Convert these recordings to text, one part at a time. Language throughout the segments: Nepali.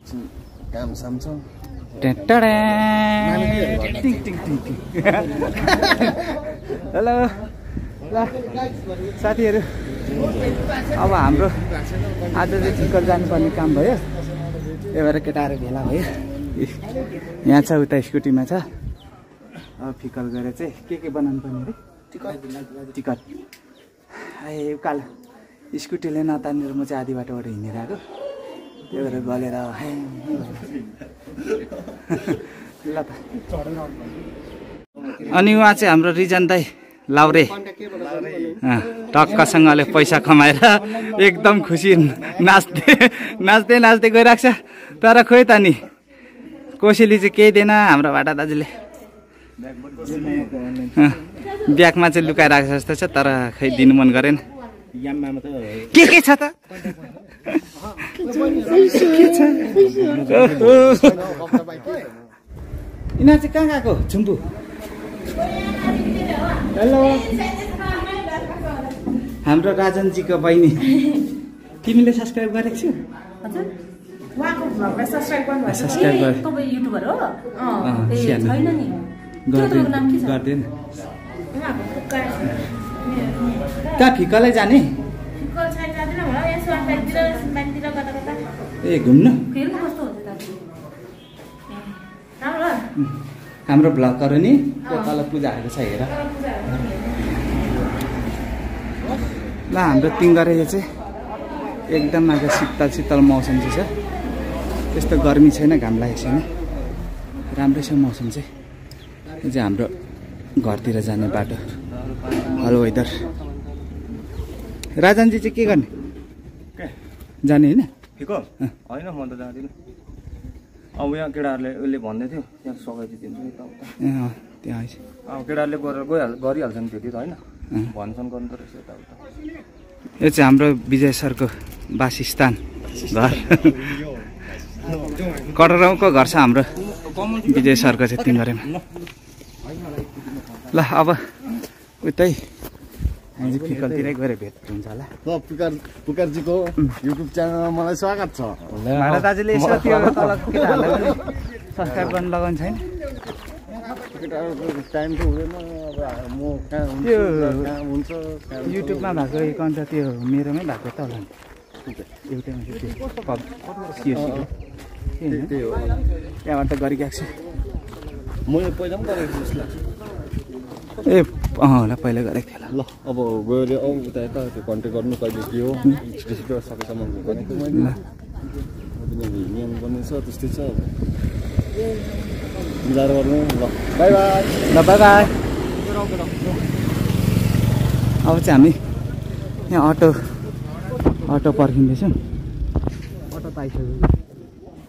एकछिन काम साम छ। हेलो ल साथीहरू, अब हाम्रो आज चाहिँ फिकल जानुपर्ने काम भयो। त्यही भएर केटाहरू भेला भयो। यहाँ छ, उता स्कुटीमा छ। अब फिकल गरेर चाहिँ के बनाउनु पर्ने अरे? टिकट। ए उकालो स्कुटीले नतानेर म चाहिँ आधी बाटोबाट हिँडेर आएको। त्यही भएर गलेर ल त। अनि उहाँ चाहिँ हाम्रो रिजन दाई लाउरे टक्कसँगले पैसा कमाएर एकदम खुसी नाच्दै गइरहेको छ। तर खोइ त नि कोसेली चाहिँ केही दिएन हाम्रो भाटा दाजुले। ब्यागमा चाहिँ लुकाइरहेको जस्तो छ, तर खै दिनु मन गरेन। के छ त? यिनीहरू चाहिँ कहाँ गएको? छुम्पू। हेलो हाम्रो राजनजीको बहिनी। तिमीले सब्सक्राइब गरेको छौ? गर्दैन। कहाँ फिकलै जाने? ए घुम्नु? हाम्रो भ्लगहरू नि तल पूजा आएको छ हेर ल। हाम्रो तिङ्गरे यो चाहिँ एकदम आज शीतल मौसम चाहिँ छ। त्यस्तो गर्मी छैन, घाम लागेको छैन, राम्रै छ मौसम चाहिँ। यो चाहिँ हाम्रो घरतिर जाने बाटो। Hello weather. राजनजी चाहिँ के गर्ने? जाने होइन? होइन म त जाँदिनँ। अब यहाँ केटाहरूले उसले भन्दै थियो यहाँ सघाइदिन्छु यताउता। त्यहाँ आएछ। अब केटाहरूले गरिहाल्छ नि त्यति त होइन, भन्छन् गर्नु त रहेछ यताउता। यो चाहिँ हाम्रो विजय सरको वासस्थान घर। कटराउको घर छ हाम्रो विजय सरको चाहिँ तिङ्गरेमा। ल अब उतै हामी फिकलतिरै गएर भेट हुन्छ होला। ल पुकारजीको युट्युब च्यानलमा मलाई स्वागत छ। भाडा दाजुले यसो त्यो तल केटाहरूलाई पनि सब्सक्राइब गर्न लगाउनु छैन? केटाहरूको टाइम त हुँदैन। अब म कहाँ हुन्छ युट्युबमा भएको एकाउन्ट त त्यो मेरोमै भएको त होला नि। एउटैमा त्यही हो, त्यहाँबाट त गरिरहेको छु। म यो पहिला पनि गरेको छु जस्तो लाग्छ। ए होला पहिला गरेको थिएँ। ल अब गएर उता यता त्यो कन्ट्याक्ट गर्नु कहिले के हो छिटो सकेसम्म भनेको मैले। नियम गर्ने छ त्यस्तै छ, मिलाएर गर्नु। ल बाई बाई। ल बाई बाई। अब चाहिँ हामी यहाँ अटो पर्खिँदैछौँ। अटो त आइसक्यो।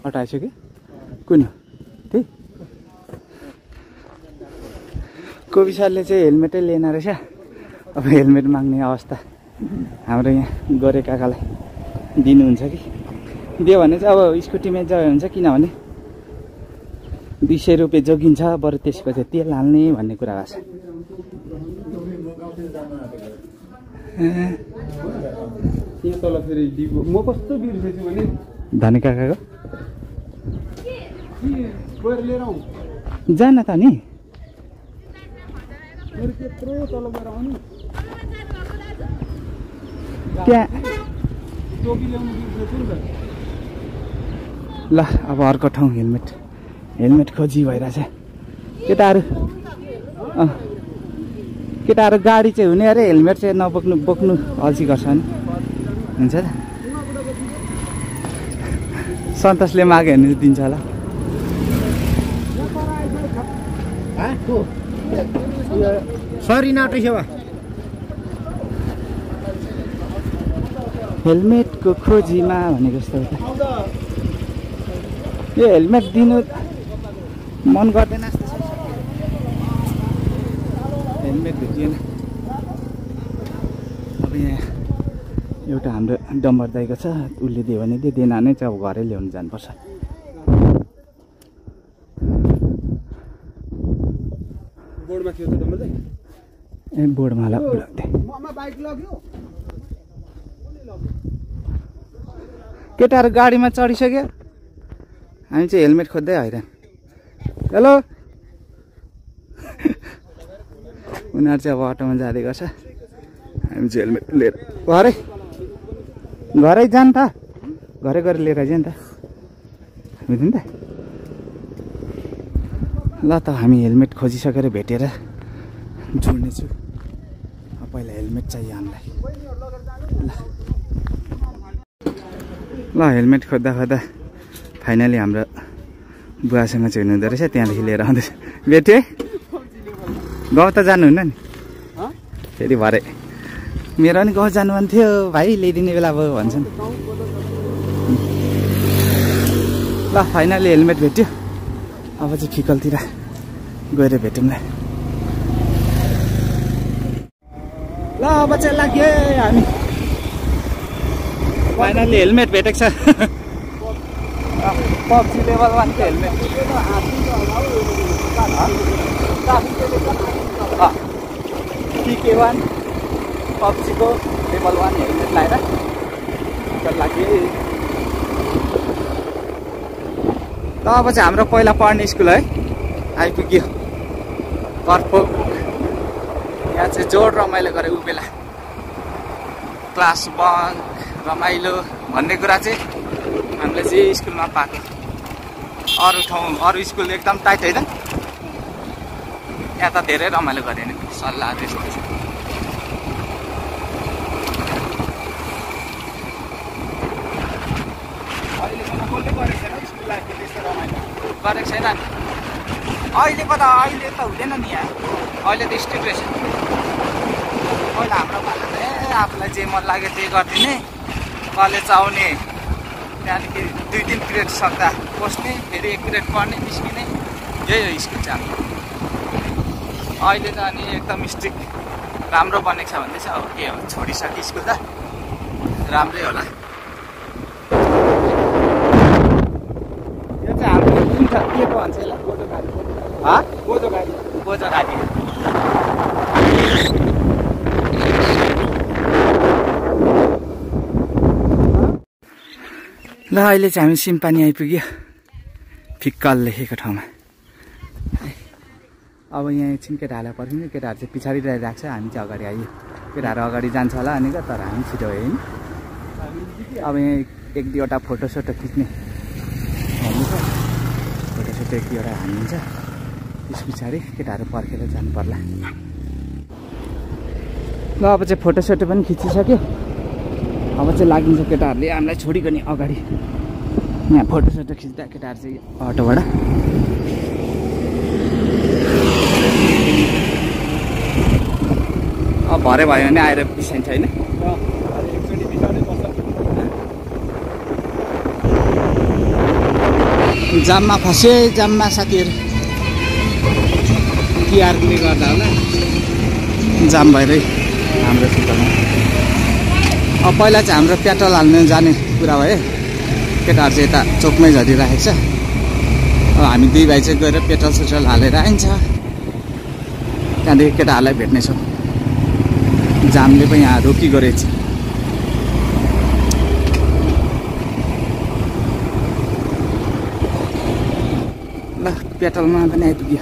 अटो आइसक्यो? कुन त्यही? कोबी सरले चाहिँ हेलमेटै लिएन रहेछ। अब हेलमेट माग्ने अवस्था हाम्रो यहाँ गोरे काकालाई दिनुहुन्छ कि दियो भने चाहिँ अब स्कुटीमै जय हुन्छ। किनभने 200 रुपियाँ जोगिन्छ, बरु त्यसको चाहिँ तेल हाल्ने भन्ने कुरा भएको छ। यहाँ तल फेरि म कस्तो बिर्सेछु भने धनी काकाको लिएर आउँ जान त नि। त्यत्रो तल गएर आउनु त्यहाँ टोपी ल्याउनु बिर्सेछु नि त। ल अब अर्को ठाउँ हेलमेट खोजी भइरहेछ। केटाहरू गाडी चाहिँ हुने अरे, हेलमेट चाहिँ बोक्नु अल्छी गर्छ नि। हुन्छ त सन्तोषले माग्यो भने दिन्छ होला। सरी नाटो सेवा हेलमेटको खोजीमा भनेको जस्तो यो हेलमेट दिनु मन गर्दैन जस्तो छ। हेलमेट भेटिएन। अब यहाँ एउटा हाम्रो डम्बर दाइको छ, उसले दियो भने दिएन भने चाहिँ अब घरै ल्याउनु जानुपर्छ। बोर्डमा थियो त डम्बर दाइ? ए बोर्डमा ल केटाहरू गाडीमा चढिसक्यो। हामी चाहिँ हेलमेट खोज्दै हैरान। हेलो उनीहरू चाहिँ अब अटोमा जाँदै गर्छ, हामी चाहिँ हेलमेट लिएर घरै जानु त, घरै गएर लिएर आइज नि त बुझ्नु त। ल त हामी हेलमेट खोजिसकेर भेटेर जोड्नेछु। पहिला हेलमेट चाहियो हामीलाई। ल हेलमेट खोज्दा खोज्दा फाइनली हाम्रो बुवासँग चाहिँ हुनुहुँदो रहेछ, त्यहाँदेखि लिएर आउँदैछ। भेटे गाउँ त जानुहुन्न नि फेरि भरे मेरो पनि गाउँ जानु मन थियो भाइ, ल्याइदिने बेला भयो भन्छन्। ल फाइनली हेलमेट भेट्यो, अब चाहिँ फिकलतिर गएर भेटौँला। ल अब चाहिँ लाग्यो हामी, फाइनली हेलमेट भेटेको छ। पब्जी लेभल 1 को हेलमेट PK1 पब्जीको लेभल 1 हेलमेट लगाएर लाग्यो। ल अब चाहिँ हाम्रो पहिला पढ्ने स्कुल है आइपुग्यो, कर्फोक। यहाँ चाहिँ जोड रमाइलो गरे उ बेला, क्लास बङ्क रमाइलो भन्ने कुरा चाहिँ हामीले चाहिँ स्कुलमा पाएको। अरू ठाउँ अरू स्कुल एकदम टाइट होइन, यहाँ त धेरै रमाइलो गरेन सल्लाह त्यस्तो छ। अहिलेसम्म कसले गरेको छैन स्कुल लाइफको त्यस्तो रमाइलो गरेको छैन नि। अहिलेको त अहिले त हुँदैन नि यहाँ, अहिले त स्ट्रिक्ट रहेछ। पहिला हाम्रो पाला त आफूलाई जे मन लाग्यो त्यही गरिदिने, कलेज आउने, त्यहाँदेखि 2-3 पिरियड सक्दा बस्ने, फेरि 1 पिरियड पढ्ने, निस्किने, यही हो स्कुल चाहिँ हाम्रो। अहिले त अनि एकदम स्ट्रिक्ट राम्रो बनेको छ भन्दैछ। अब के हो, छोडिसक्यो स्कुल त राम्रै होला। यो चाहिँ हाम्रो कुन छ के पो भन्छ यसलाई, बोजो गाडी। बोजो गाडी, बोजो गाडी। ल अहिले चाहिँ हामी सिम्पानी आइपुग्यो, फिक्कल लेखेको ठाउँमा। अब यहाँ एकछिन केटाहरूलाई पर्खिने, केटाहरू चाहिँ पछाडि राखेको छ, हामी चाहिँ अगाडि आइयो। केटाहरू अगाडि जान्छ होला अनि तर हामी छिटो भयो नि। अब यहाँ 1-2वटा फोटोसोटो खिच्ने भन्नु छ, फोटोसोटो 1-2वटा हानिन्छ, त्यस पछाडि केटाहरू पर्खेर जानु पर्ला। ल अब चाहिँ फोटोसोटो पनि खिचिसक्यो, अब चाहिँ लागिन्छ केटाहरूले हामीलाई छोडिकन अगाडि। यहाँ फोटोसोटो खिच्दा केटाहरू चाहिँ अटोबाट अब भरे भयो भने आएर बिसाइन्छ होइन। जाममा फसे, जाममा साथीहरू तिहारले गर्दा होला जाम भएरै हाम्रो फिकलमा। अब पहिला चाहिँ हाम्रो पेट्रोल हाल्नु जाने कुरा भयो, केटाहरू चाहिँ यता चोकमै झरिराखेको छ। अब हामी 2 भाइ चाहिँ गएर पेट्रोल सेट्रोल हालेर आइन्छ, त्यहाँदेखि केटाहरूलाई भेट्नेछौँ। जामले पनि यहाँ रोकिएको रहेछ। ल पेट्रोलमा पनि आइपुग्यो,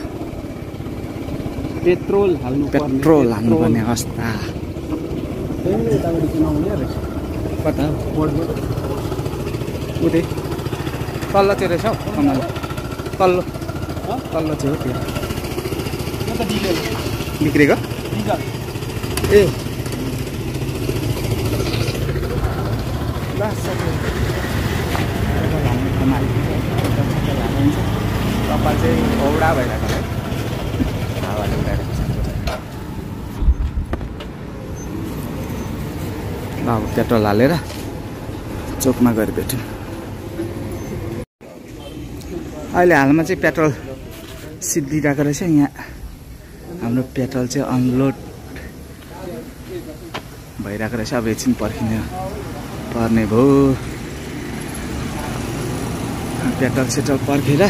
पेट्रोल हाल्नुपर्ने अवस्था। कता उतै तल्लो चाहिँ रहेछ हौ, तल्लो चाहिँ हो त्यो बिग्रेको ए। कपाल चाहिँ औडा भइरहेको है, हावाले उडाइरहेको छ। अब पेट्रोल हालेर चोकमा गएर भेट्यौँ। अहिले हालमा चाहिँ पेट्रोल सिद्धिरहेको रहेछ। यहाँ हाम्रो पेट्रोल चाहिँ अनलोड भइरहेको रहेछ। अब एकछिन पर्खिनु पर्ने भयो। पेट्रोल सेट्रोल पर्खेर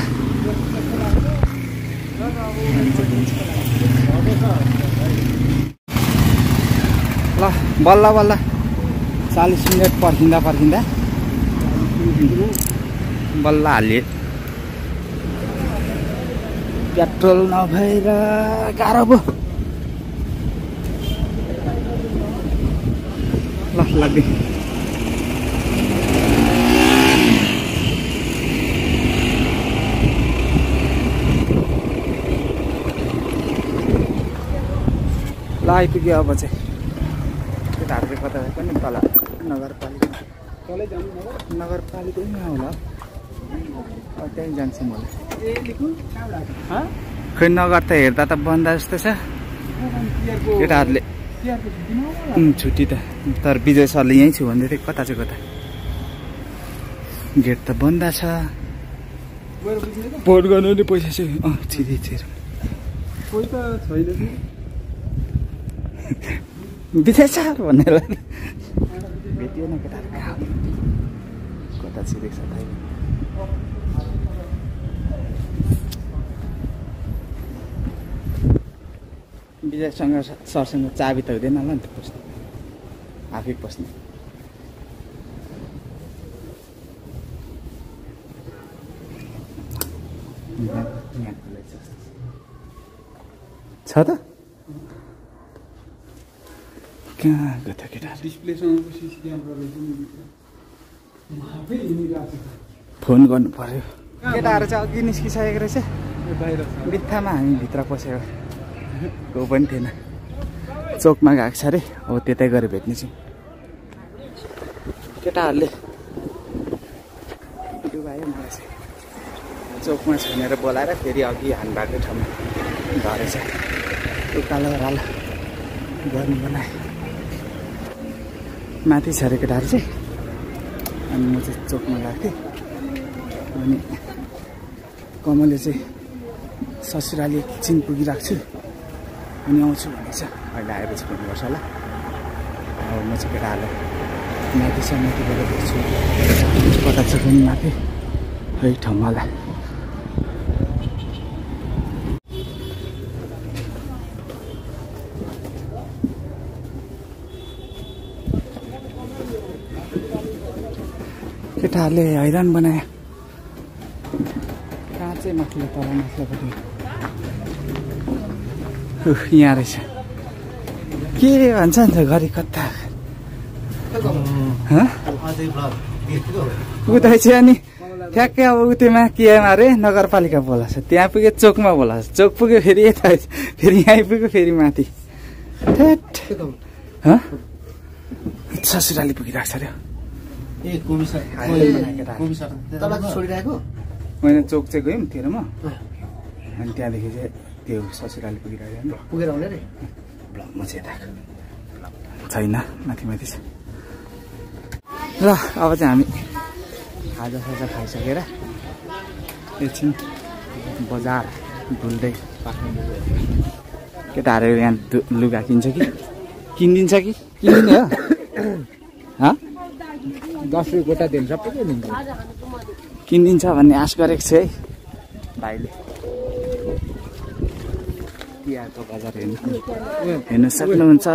ल बल्ल बल्ल 40 मिनट पर्खिँदा बल्ल हालियो पेट्रोल नभएर गाह्रो भयो ल लाग्दै ल आइपुग्यो अब चाहिँ केटाहरू चाहिँ कता पनि तल नगरपालिका नगरपालिकै होला त्यहीँ जान्छु मलाई खै नगर त हेर्दा त बन्द जस्तो छ केटाहरूले छुट्टी त तर विजय सरले यहीँ छु भन्दै थियो कता चाहिँ कता गेट त बन्द छ भोट गर्नु नि पैसा चाहिँ छिरी पैसा छैन विजय सर भनेर भेटिएन केटाहरू कता छिरेको छ थाहै विजयसँग सरसँग चाबी त हुँदैन होला नि त पस्ने आफै पस्ने छ त कहाँ गयो त केटाहरू फोन गर्नु पर्यो केटाहरू चाहिँ अघि निस्किसकेको रहेछ बित्थामा हामी भित्र पसेको को पनि थिएन चोकमा गएको छ अरे हो त्यतै गएर भेट्नेछु केटाहरूले डुबायो मलाई चाहिँ चोकमा छुनेर बोलाएर फेरि अघि हान्बाकै ठाउँमा झरेछ उकालो रालो गर्नु बनाए माथि छ अरे केटाहरू चाहिँ अनि म चाहिँ चोकमा गएको थिएँ अनि कमलले चाहिँ ससुराली एकछिन पुगिरहेको छु अनि आउँछु भनेछ अहिले आएपछि भन्नुपर्छ होला अब म चाहिँ केटाहरूलाई माथि छ माथि गएर भेट्छु कता चाहिँ पनि माथि है ठाउँमा होला केटाहरूले हैरान बनायो कहाँ चाहिँ माथिल्लो तल माथिल्लोपट्टि यहाँ रहेछ के भन्छ नि त घरि कता उतै चाहिँ अनि ठ्याक्कै अब उतैमा केमा अरे नगरपालिका बोलाछ त्यहाँ पुग्यो चोकमा बोलाछ चोक पुग्यो फेरि यता फेरि यहाँ पुग्यो फेरि माथि ससुराली पुगिरहेको छ अरे होइन चोक चाहिँ गयौँ तेह्रमा अनि त्यहाँदेखि चाहिँ त्यो ससुराली पुगिरहेको पुगेर आउने रे म चाहिँ यता छैन माथि माथि छ ल अब चाहिँ हामी खाजासाजा खाइसकेर एकछिन बजार डुल्दै केटाहरू यहाँ लुगा किन्छ कि किनिदिन्छ कि किनिदिने हो 10 रुपियाँ गोटा दिन्छ सबै किनिदिन्छ भन्ने आश गरेको छु है भाइले तिहारको बजार हेर्नु सक्नुहुन्छ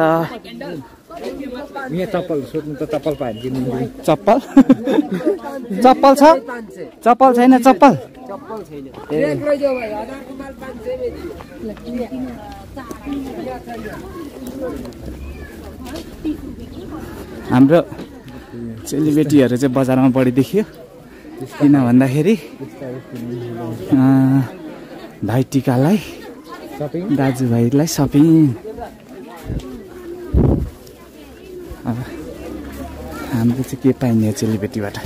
यहाँ चप्पल सोध्नु त चप्पल पायो भने किन्नु चप्पल चप्पल छ चप्पल छैन चप्पल हाम्रो चेलीबेटीहरू चाहिँ बजारमा बढी देखियो किन भन्दाखेरि भाइ टिकालाई दाजुभाइलाई सपिङ अब हाम्रो चाहिँ के पाइने चेलीबेटीबाट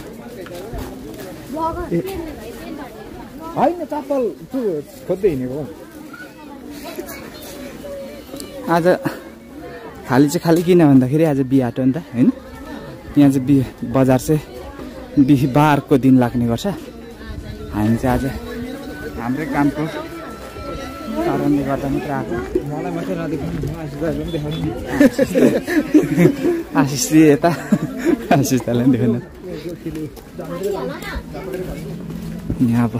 होइन चप्पल खोज्दै हिँडेको आज खाली चाहिँ खाली किन भन्दाखेरि आज बिहा हाट हो नि त होइन यहाँ चाहिँ बजार चाहिँ बिहिबारको दिन लाग्ने गर्छ हामी चाहिँ आज हाम्रै कामको कारणले गर्दा मात्रै आएको मलाई मात्रै नदेखाउनु आशिष यता आशिष दालाई देखाउनु यहाँ अब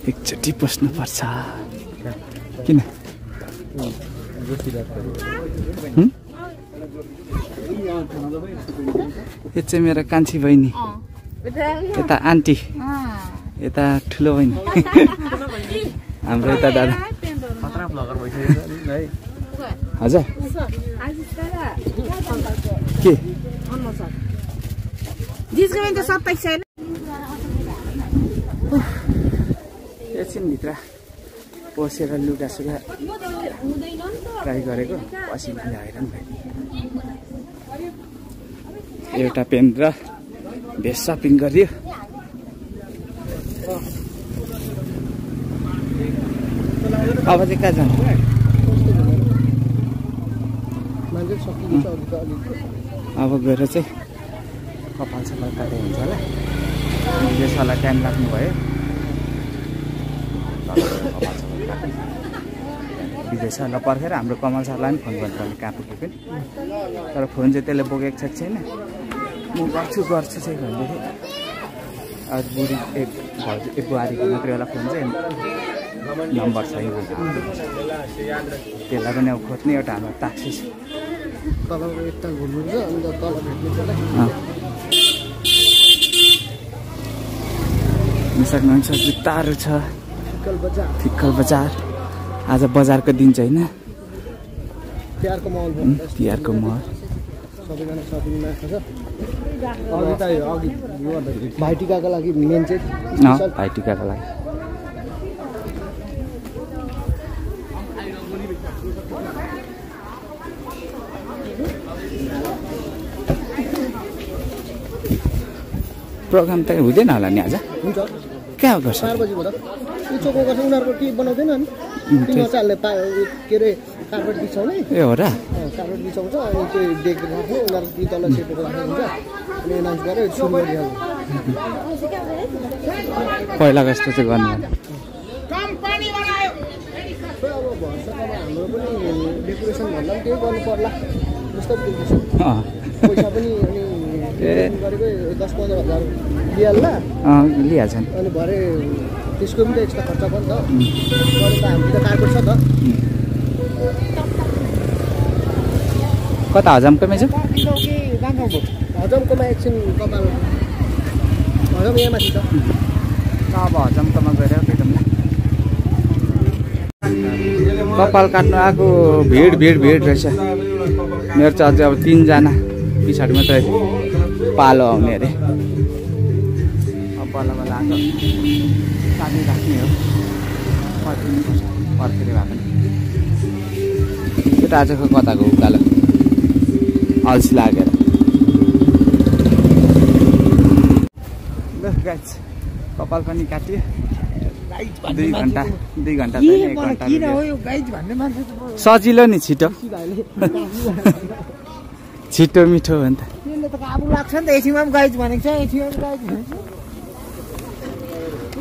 एकचोटि पस्नुपर्छ किन यो चाहिँ मेरो कान्छी बहिनी यता आन्टी यता ठुलो बहिनी हाम्रो यता दादा खतरा ब्लगर भइसक्यो नि है हजुर के एकछिनभित्र पसेर लुगासुगा ट्राई गरेको पछि ल्याएर नि एउटा पेन्ट र भेस्ट सपिङ गरियो अब चाहिँ कहाँ जानु अब गएर चाहिँ कपाल सपाल काटे हुन्छ होला त्यसलाई टाइम लाग्नु भयो विजय सरलाई पर्खेर हाम्रो कमल सरलाई पनि फोन गर्नुपर्ने कहाँ पुग्यो पनि तर फोन चाहिँ त्यसले बोकेको छ छैन म गर्छु चाहिँ भन्दै अब बुढी एक बुहारीको मात्रै होला फोन चाहिँ नम्बर छ यो त्यसलाई पनि अब खोज्ने एउटा हाम्रो टाक्सी छ सक्नुहुन्छ जुत्ताहरू छ फिक्कल बजार आज बजारको दिन चाहिँ होइन तिहारको महल भाइटिकाको लागि मेन चाहिँ भाइटिकाको लागि प्रोग्राम त हुँदैन होला नि आज हुन्छ कहाँ गर्छ 4 बजीबाट यो चोको गर्छ उनीहरूको के बनाउँदैन नि तिनीहरूले के अरे कार्पेट बिछाउने ए हो र कार्पेट बिछाउँछ अनि त्यो डेक राख्ने उनीहरू ती तल सेटहरू राख्ने हुन्छ अनि एनाउन्स गरेर सुरु गरिहाल्नु पहिला जस्तो चाहिँ गर्नु अब भर्सकमा हाम्रो पनि डेकोरेसन भन्दा पनि त्यही गर्नु पर्ला जस्तो पैसा पनि अनि गरेको 10-15 हजार लिइहाल्ला लिइहाल्छ नि अनि भरे त्यसको पनि त एक्स्ट्रा खर्च पनि त गरे त हाम्रो त कार्पेट छ त कता हजामकोमै छ हजामकोमा एकछिन कपाल हजाम यहाँ माथि छ अब हजामकोमा गएर भेटौँ न कपाल काट्नु आएको भिड रहेछ मेरो चाहिँ अझै अब 3 जना पछाडि मात्रै पालो आउने अरे अब बल्ल बल्ल आएको काट्नु राख्ने हो पर्खिनुपर्छ पर्खेर भए पनि त्यो त आजको कताको उकालो अल्छी लागेर ल गाइस कपाल पनि काट्यो 2 घन्टा 1 घन्टा सजिलो नि छिटो छिटो मिठो हो नि त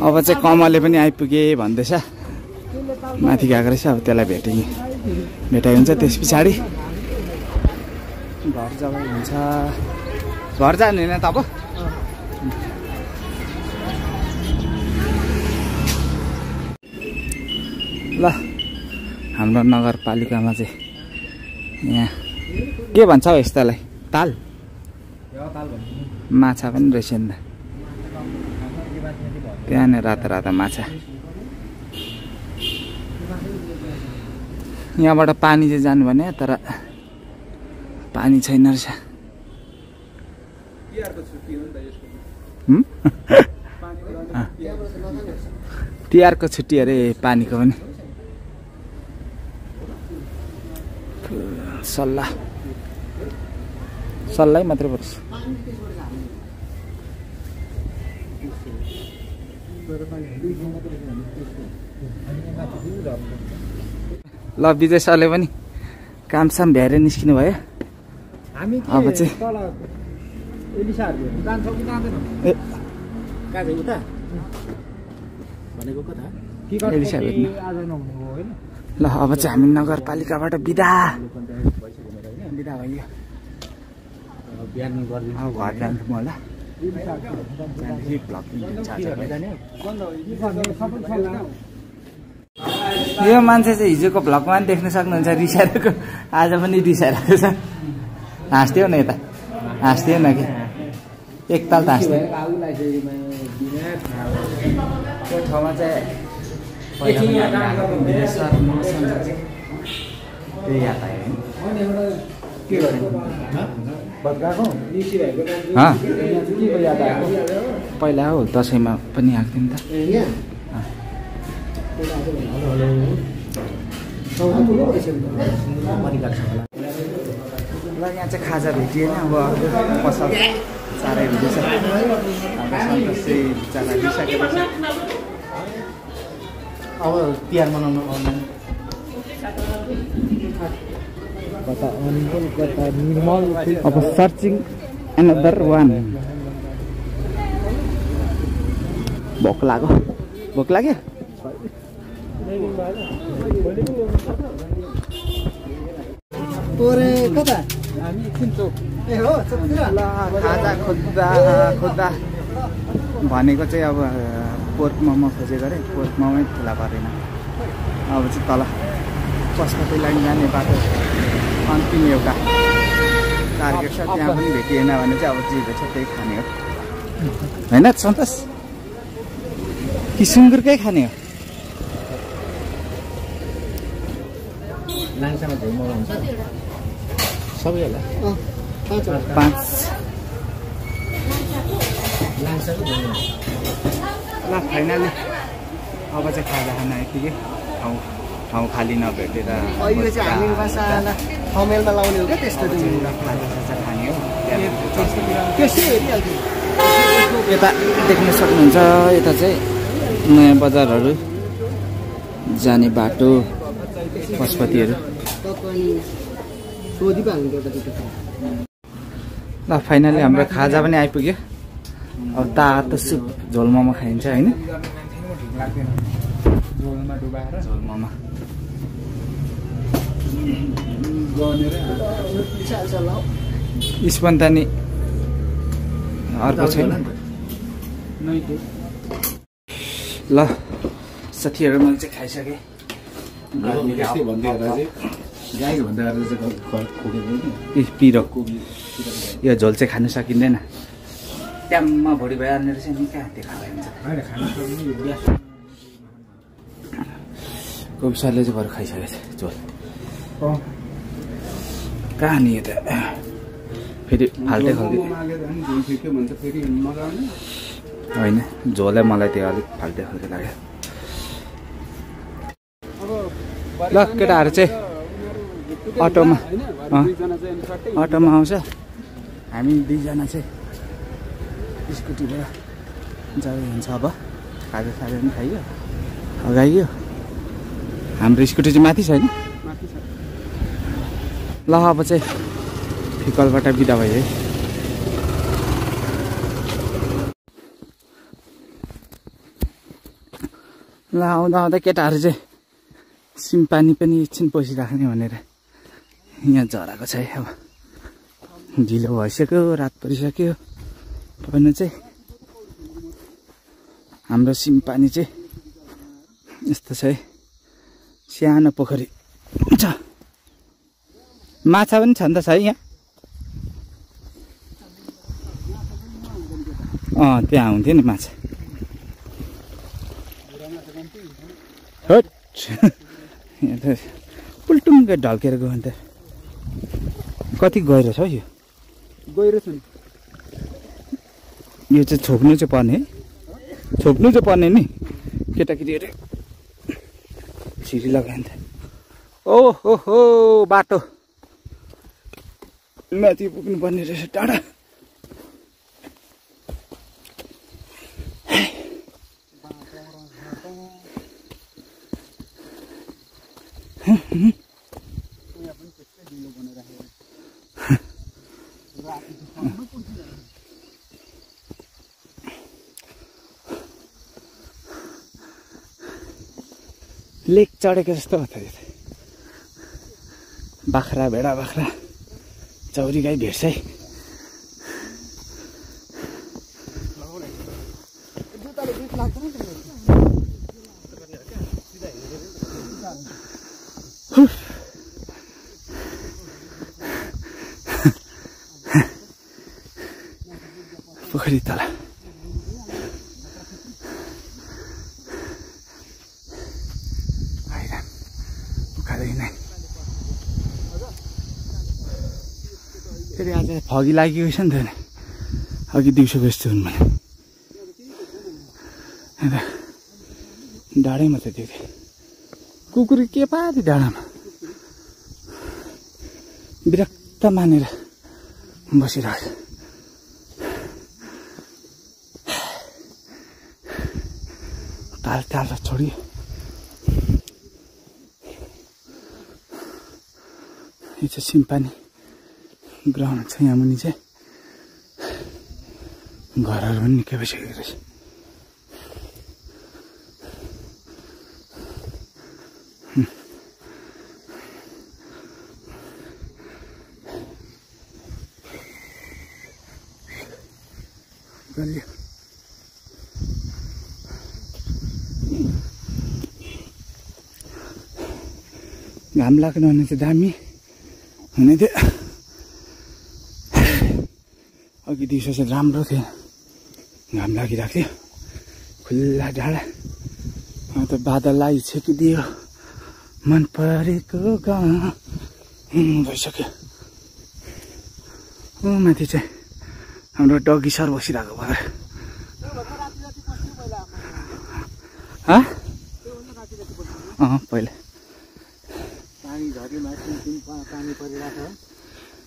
अब चाहिँ कमलले पनि आइपुगे भन्दैछ माथि गएको रहेछ अब त्यसलाई भेटाइ हुन्छ त्यस पछाडि घर जग्गा हुन्छ घर जानु होइन त अब ल हाम्रो नगरपालिकामा चाहिँ यहाँ के भन्छ हौ यस्तालाई ताल माछा पनि रहेछ नि त त्यहाँनिर राता माछा यहाँबाट पानी चाहिँ जानु भने तर पानी छैन रहेछ तिहारको छुट्टी अरे पानीको पनि सल्लाह मात्रै पर्छ ल विजय सरले पनि कामसाम भ्याएर निस्किनु भयो अब चाहिँ ल अब चाहिँ हामी नगरपालिकाबाट बिदा भयो घर जान्छु म होला यो मान्छे चाहिँ हिजोको भ्लगमा पनि देख्न सक्नुहुन्छ रिसाएको आज पनि रिसाइरहेको छ हाँस्थ्यो न यता हाँस्थ्यो न कि एकताल त हाँस्थ्यो त्यो ठाउँमा चाहिँ त्यही याद आयो के गर्नु बदगाको निसी भएको के याद आयो पहिला हो दसैँमा पनि आएको थियौँ नि त ल यहाँ चाहिँ खाजा भेटिएन अब पसल साह्रै हुँदैछ हाम्रो सन्तोषै बिचरा दिइसकेको छ अब तिहार मनाउनु आउनु कता अनिल कता निर्मल अब सर्चिङ एनदर वान भोक लाग्यो तोरे कता हामी किन्छौँ ए हो ल खाजा खोज्दा भनेको चाहिँ अब पोर्क मोमो खोजेको अरे पोर्क मोमो खुला परेन अब चाहिँ तल पशुपति लाइन जाने बाटो अन्तिम एउटा टार्गेट छ त्यहाँ पनि भेटिएन भने चाहिँ अब जे भेट्छ त्यही खाने हो होइन सन्तोष कि सुँगुरकै खाने हो लाङसामा झोल मोमो हुन्छ सबै होला 5 लाङसाको झोल मोमो ल फाइनली अब चाहिँ खाजा खान आइपुग्यो ठाउँ खाली नभेटेर अहिले चाहिँ हामी भाषा थमेलमा लाउने हो क्या त्यस्तो खाजा खाने हो त्यसै हेरिहाल्थ्यो यता देख्न सक्नुहुन्छ यता चाहिँ नयाँ बजारहरू जाने बाटो पशुपतिहरू ल फाइनली हाम्रो खाजा पनि आइपुग्यो अब तातो सुप झोल मोमो खाइन्छ होइन झोल मोमो स्पन्तानी अर्को छैन ल साथीहरू मैले चाहिँ खाइसकेँ पिरो यो झोल चाहिँ खानु सकिँदैन ट्याममा भुँडी भइहाल्ने रहेछ नि कहाँ त्यो खाँदै हुन्छ कोपिसरले चाहिँ भएर खाइसकेको छ झोल कहाँ नि त फेरि फाल्टै खालको होइन झोलै मलाई त्यो अलिक फाल्टै खालको लाग्यो ल केटाहरू चाहिँ अटोमा आउँछ हामी दुईजना चाहिँ स्कुटीबाट जाँदै हुन्छ अब खाजा पनि खाइयो अगाइयो हाम्रो स्कुटी चाहिँ माथि छैन ल अब चाहिँ फिकलबाट बिदा भयो है ल आउँदा केटाहरू चाहिँ सिमपानी पनि एकछिन पसिराख्ने भनेर यहाँ झराएको छ है अब ढिलो भइसक्यो रात परिसक्यो भने चाहिँ हाम्रो सिमपानी चाहिँ यस्तो छ है सानो पोखरी छ माछा पनि छ नि त छ है यहाँ त्यहाँ हुन्थ्यो नि माछा यहाँ त पुल्टुङ्गै ढल्केर गयो अन्त कति गहिरो छ हौ यो गहिरो छ नि यो चाहिँ छोप्नु चाहिँ पर्ने नि केटाकेटीहरू छिरी लगायो नि त ओहो बाटो माथि पुग्नु पर्ने रहेछ टाढा लेक चढेको जस्तो हो त बाख्रा भेडा बाख्रा चौरी गाई भेट्छ है पोखरी तल फेरि आज फगी लागेको छ नि त अघि दिउँसो बेच्छु मैले डाँडैमा त त्यो कुकुर के पारि डाँडामा विरक्त मानेर बसिरहेको ताल ताल छोडियो यो चाहिँ सिम्पानी ग्राउन्ड छ यहाँ मुनि चाहिँ घरहरू पनि निकै भइसकेको रहेछ घाम लाग्नु भने चाहिँ दामी हुने थियो अघि दिउँसो चाहिँ राम्रो थियो घाम लागिरहेको थियो खुल्ला डाँडा त बादललाई छेकिदियो मन परेको गाउँ भइसक्यो माथि चाहिँ हाम्रो डगी सर बसिरहेको भएर पहिला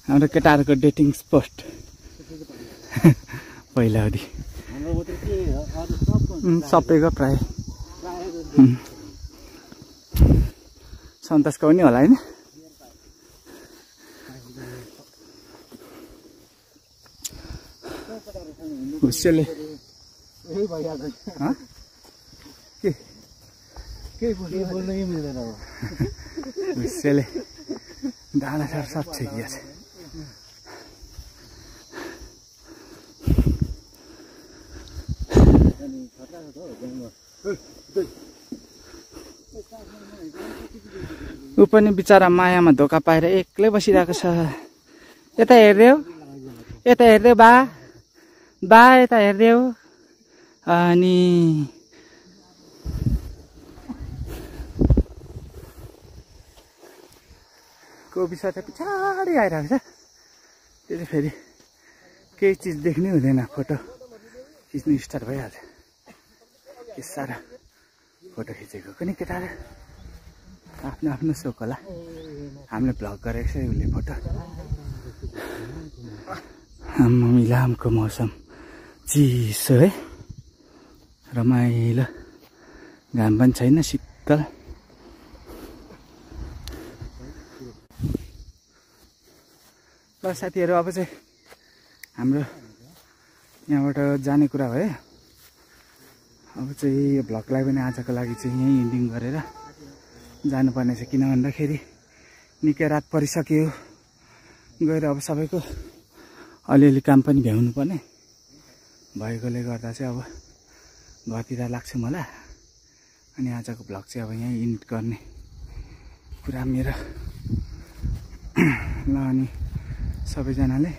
हाम्रो केटाहरूको डेटिङ स्पट पहिला अघि सबैको प्राय सन्तोषको पनि होला होइन हुस्सेले हुस्सेले डाँडा सार सब छेकिया छ ऊ पनि बिचरा मायामा धोका पाएर एक्लै बसिरहेको छ यता हेर्देऊ बा यता हेर्देऊ अनि कोपी सर पछाडि आइरहेको छ त्यो चाहिँ फेरि केही चिज देख्नै हुँदैन फोटो खिच्नु स्टार्ट भइहाल्छ के सारा फोटो खिचेको पनि केटाहरू आफ्नो आफ्नो सोक होला हामीले भ्लग गरेको छ उसले फोटो मिलामको मौसम चिसो है रमाइलो घाम पनि छैन शीतल ल साथीहरू अब चाहिँ हाम्रो यहाँबाट जाने कुरा भयो अब चाहिँ यो भ्लगलाई पनि आजको लागि चाहिँ यहीँ इन्डिङ गरेर जानुपर्ने छ किन भन्दाखेरि निकै रात परिसक्यो गएर अब सबैको अलिअलि काम पनि भ्याउनु पर्ने भएकोले गर्दा चाहिँ अब घरतिर लाग्छु मलाई अनि आजको भ्लग चाहिँ अब यहीँ इन्ड गर्ने कुरा मेरो ल अनि सबैजनाले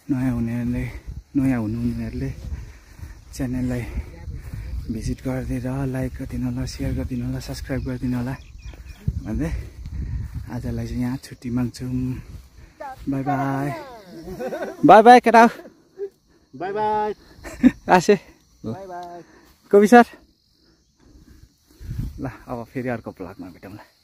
नयाँ हुनेहरूले च्यानललाई भिजिट गरिदिएर लाइक गरिदिनु होला सेयर गरिदिनु होला सब्सक्राइब गरिदिनु होला भन्दै आजलाई चाहिँ यहाँ छुट्टी माग्छौँ बाई बाई बाई बाई केटा बाई बाई आसे बाई बाई कवि सर ल अब फेरि अर्को भ्लगमा भेटौँला